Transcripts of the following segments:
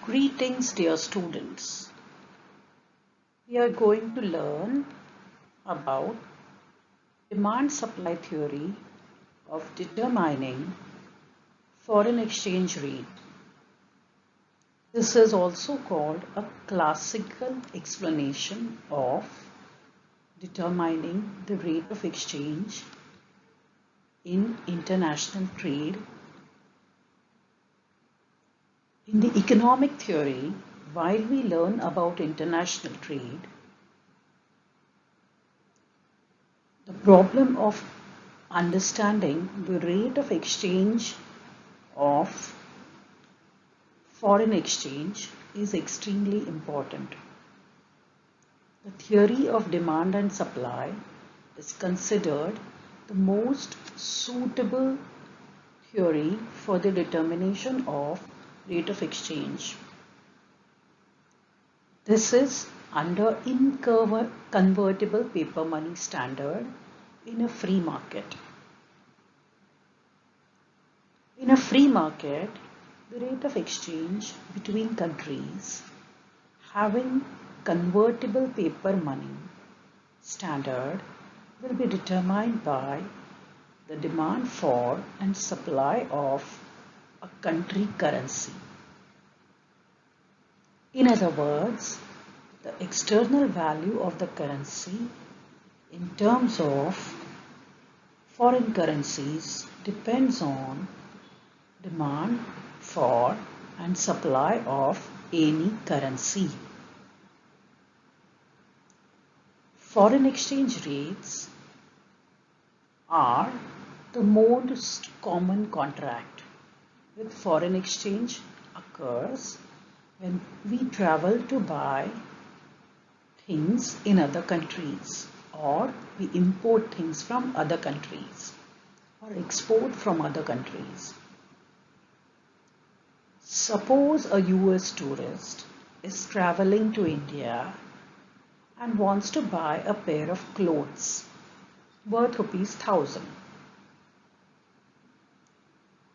Greetings, dear students. We are going to learn about demand-supply theory of determining foreign exchange rate. This is also called a classical explanation of determining the rate of exchange in international trade. In the economic theory, while we learn about international trade, the problem of understanding the rate of exchange of foreign exchange is extremely important. The theory of demand and supply is considered the most suitable theory for the determination of rate of exchange. This is under inconvertible paper money standard in a free market. In a free market, the rate of exchange between countries having convertible paper money standard will be determined by the demand for and supply of a country currency. In other words, the external value of the currency in terms of foreign currencies depends on demand for and supply of any currency. Foreign exchange rates are the most common contract with foreign exchange occurs when we travel to buy things in other countries, or we import things from other countries or export from other countries. Suppose a US tourist is traveling to India and wants to buy a pair of clothes worth ₹1,000.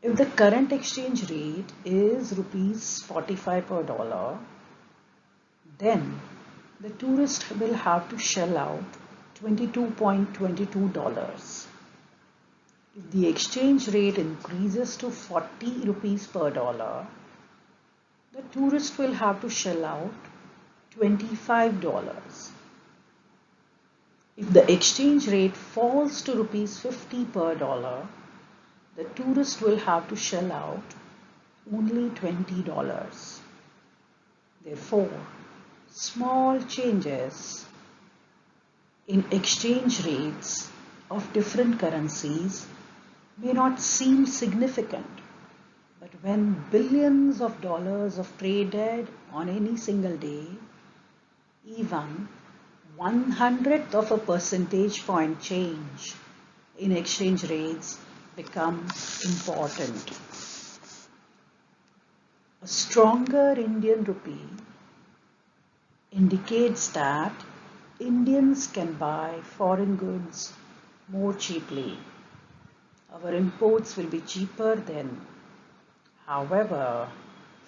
If the current exchange rate is ₹45 per dollar, then the tourist will have to shell out $22.22. If the exchange rate increases to ₹40 per dollar, the tourist will have to shell out $25. If the exchange rate falls to ₹50 per dollar, the tourist will have to shell out only $20. Therefore, small changes in exchange rates of different currencies may not seem significant, but when billions of dollars of traded on any single day, even 1/100th of a percentage point change in exchange rates become important. A stronger Indian rupee indicates that Indians can buy foreign goods more cheaply. Our imports will be cheaper then. However,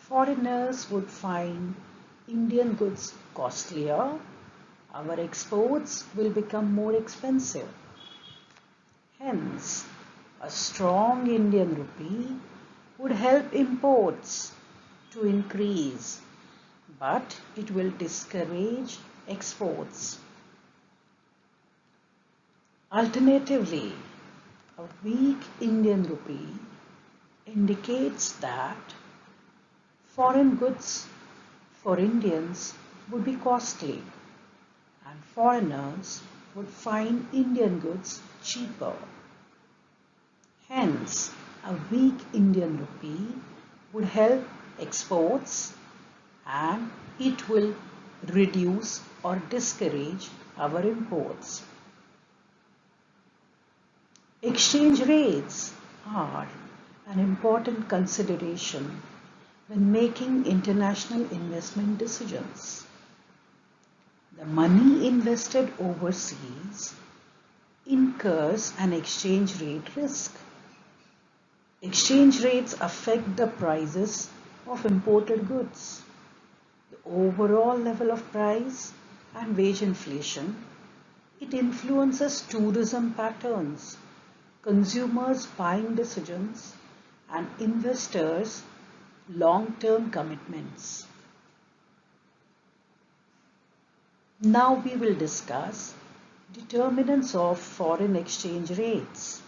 foreigners would find Indian goods costlier. Our exports will become more expensive. Hence, a strong Indian rupee would help imports to increase, but it will discourage exports. Alternatively, a weak Indian rupee indicates that foreign goods for Indians would be costly and foreigners would find Indian goods cheaper. Hence, a weak Indian rupee would help exports and it will reduce or discourage our imports. Exchange rates are an important consideration when making international investment decisions. The money invested overseas incurs an exchange rate risk. Exchange rates affect the prices of imported goods. overall level of price and wage inflation. It influences tourism patterns, consumers' buying decisions, and investors' long-term commitments. Now we will discuss determinants of foreign exchange rates.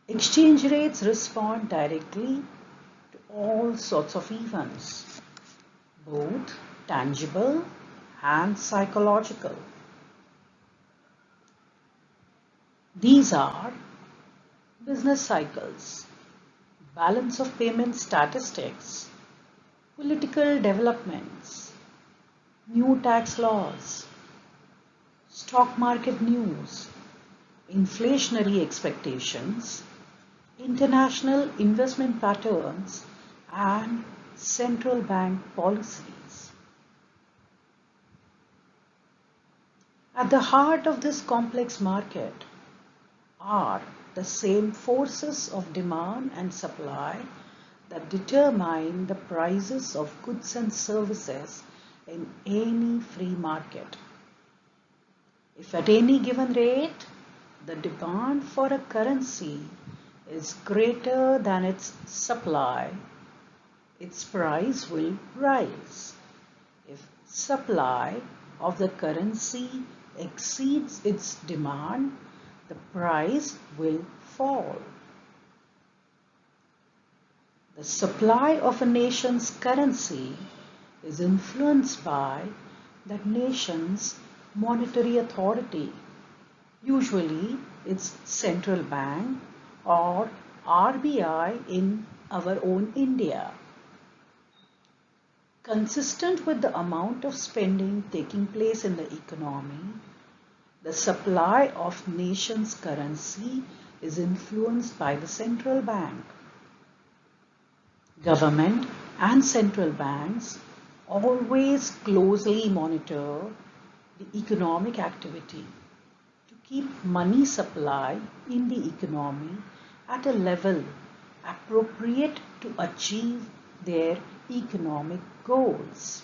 Exchange rates respond directly to all sorts of events, both tangible and psychological. These are business cycles, balance of payment statistics, political developments, new tax laws, stock market news, inflationary expectations, international investment patterns, and central bank policies. At the heart of this complex market are the same forces of demand and supply that determine the prices of goods and services in any free market. If at any given rate, the demand for a currency is greater than its supply, its price will rise. If supply of the currency exceeds its demand, the price will fall. The supply of a nation's currency is influenced by that nation's monetary authority, usually its central bank or RBI in our own India. Consistent with the amount of spending taking place in the economy, the supply of nation's currency is influenced by the central bank. Government and central banks always closely monitor the economic activity to keep money supply in the economy at a level appropriate to achieve their economic goals.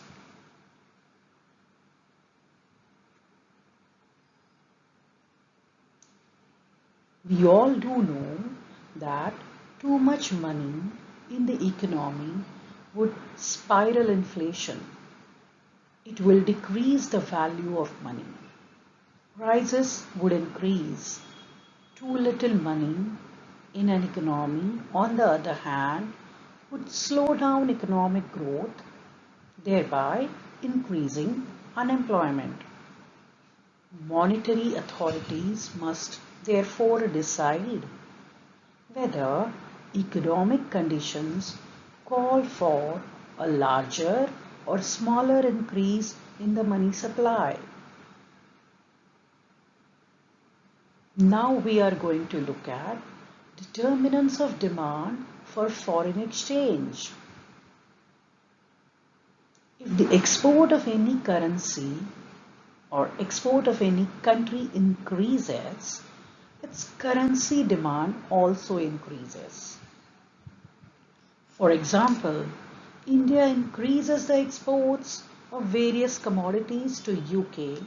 We all do know that too much money in the economy would spiral inflation. It will decrease the value of money. Prices would increase. Too little money in an economy, on the other hand, would slow down economic growth, thereby increasing unemployment. Monetary authorities must therefore decide whether economic conditions call for a larger or smaller increase in the money supply. Now we are going to look at determinants of demand for foreign exchange. If the export of any currency or export of any country increases, its currency demand also increases. For example, India increases the exports of various commodities to UK,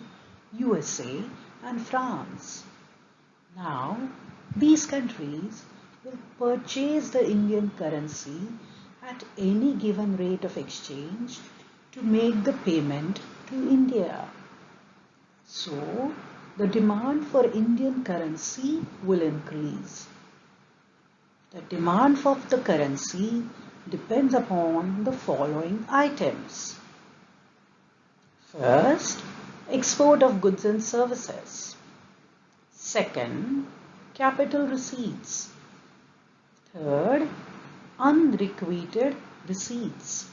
USA, and France. Now, these countries will purchase the Indian currency at any given rate of exchange to make the payment to India. So, the demand for Indian currency will increase. The demand for the currency depends upon the following items. First, export of goods and services. Second, capital receipts. Third, unrequited receipts.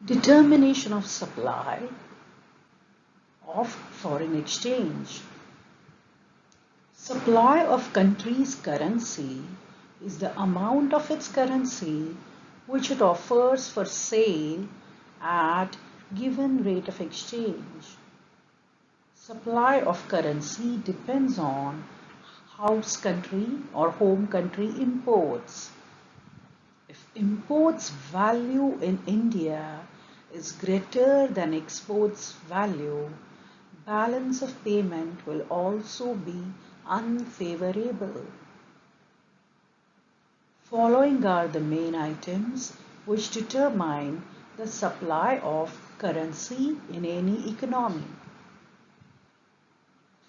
Determination of supply of foreign exchange. Supply of country's currency is the amount of its currency which it offers for sale at given rate of exchange. Supply of currency depends on house country or home country imports. If imports value in India is greater than exports value, balance of payment will also be unfavorable. Following are the main items which determine the supply of currency in any economy.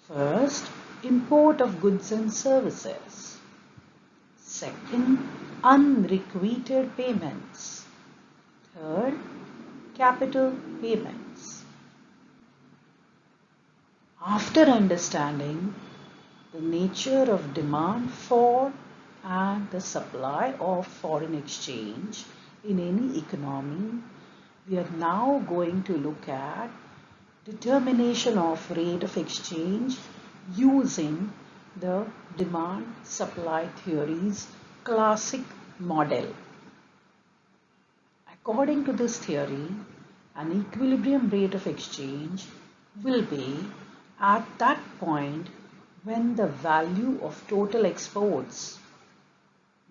First, import of goods and services. Second, unrequited payments. Third, capital payments. After understanding the nature of demand for and the supply of foreign exchange in any economy, we are now going to look at determination of rate of exchange using the demand supply theory's classic model. According to this theory, an equilibrium rate of exchange will be at that point when the value of total exports,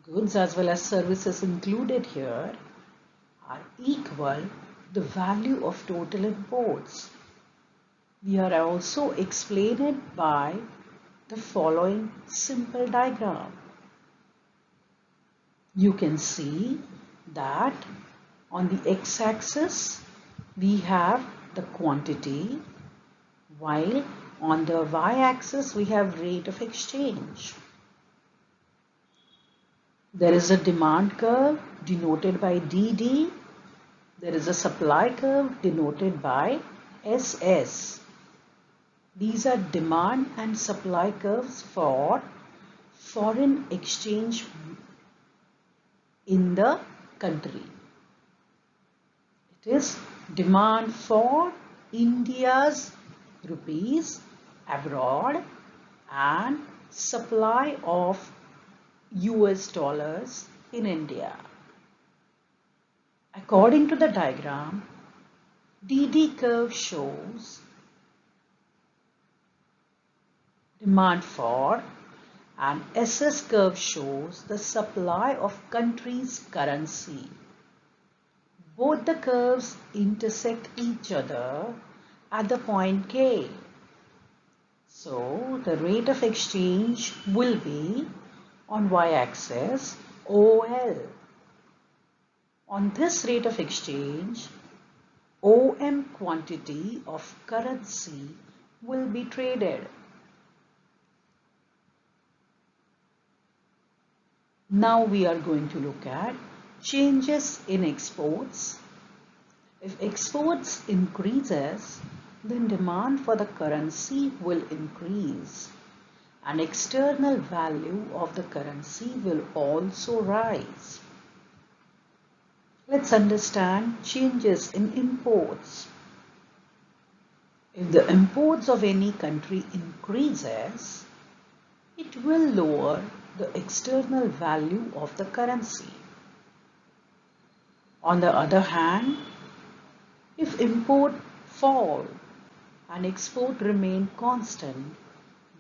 goods as well as services included here, are equal to the value of total imports. We are also explained it by the following simple diagram. You can see that on the x-axis we have the quantity, while on the y-axis we have rate of exchange. There is a demand curve denoted by DD. There is a supply curve denoted by SS. These are demand and supply curves for foreign exchange in the country. It is demand for India's rupees abroad and supply of US dollars in India. According to the diagram, DD curve shows demand for and SS curve shows the supply of country's currency. Both the curves intersect each other at the point K. So the rate of exchange will be on y-axis OL. On this rate of exchange, OM quantity of currency will be traded. Now we are going to look at changes in exports. If exports increases, then demand for the currency will increase and external value of the currency will also rise. Let's understand changes in imports. If the imports of any country increases, it will lower the external value of the currency. On the other hand, if import fall and export remain constant,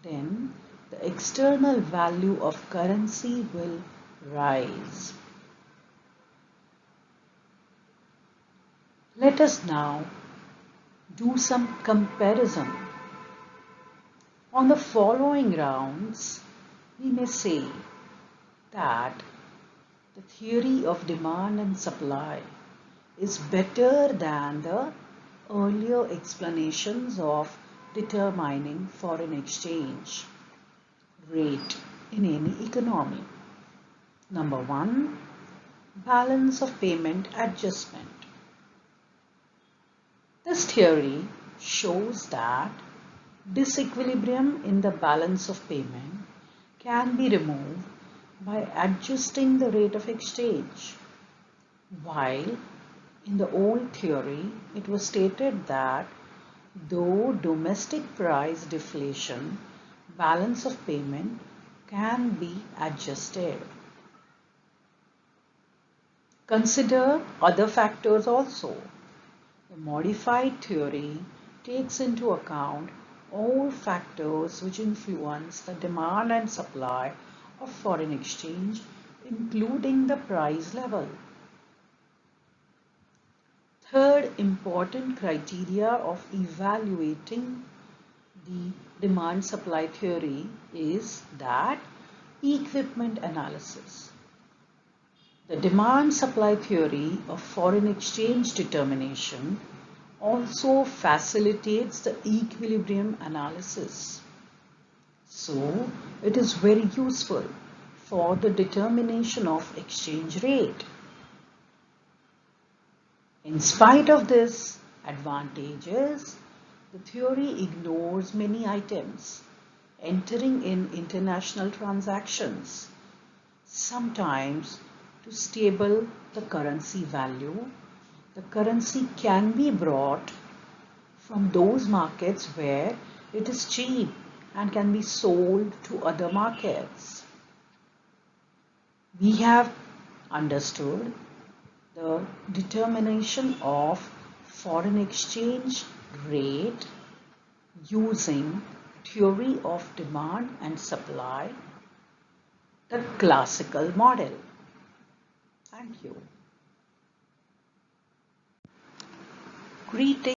then the external value of currency will rise. Let us now do some comparison. On the following rounds, we may say that the theory of demand and supply is better than the earlier explanations of determining foreign exchange rate in any economy. Number 1, balance of payment adjustment. This theory shows that disequilibrium in the balance of payment can be removed by adjusting the rate of exchange, while in the old theory it was stated that though domestic price deflation, balance of payment can be adjusted. Consider other factors also. The modified theory takes into account all factors which influence the demand and supply of foreign exchange, including the price level. Third important criteria of evaluating the demand supply theory is that equipment analysis. The demand supply theory of foreign exchange determination also facilitates the equilibrium analysis. So, it is very useful for the determination of exchange rate. In spite of this advantages, the theory ignores many items entering in international transactions, sometimes to stable the currency value. The currency can be brought from those markets where it is cheap and can be sold to other markets. We have understood the determination of foreign exchange rate using theory of demand and supply, the classical model. Thank you. Greetings.